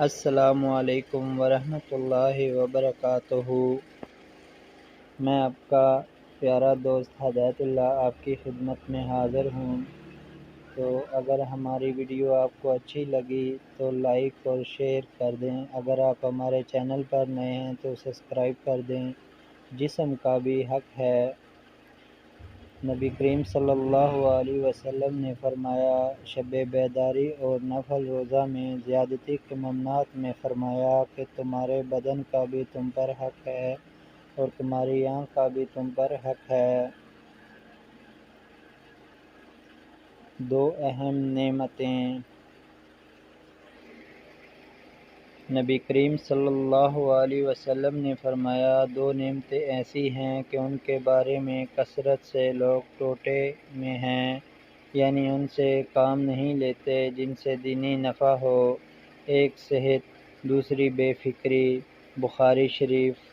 السلام علیکم ورحمۃ اللہ وبرکاتہ۔ میں آپ کا پیارا دوست ہدایت اللہ آپ کی خدمت میں حاضر ہوں۔ تو اگر ہماری ویڈیو آپ کو اچھی لگی تو لائک اور شیئر کر دیں۔ اگر آپ ہمارے چینل پر نئے ہیں تو سبسکرائب کر دیں۔ جسم کا بھی حق ہے۔ نبی کریم صلی اللہ علیہ وسلم نے فرمایا، شب بیداری اور نفل روزہ میں زیادتی کے ممنوعات میں فرمایا کہ تمہارے بدن کا بھی تم پر حق ہے اور تمہاری آنکھ کا بھی تم پر حق ہے۔ دو اہم نعمتیں۔ نبی کریم صلی اللہ علیہ وسلم نے فرمایا، دو نعمتیں ایسی ہیں کہ ان کے بارے میں کثرت سے لوگ ٹوٹے میں ہیں، یعنی ان سے کام نہیں لیتے جن سے دینی نفع ہو۔ ایک صحت، دوسری بے فکری۔ بخاری شریف۔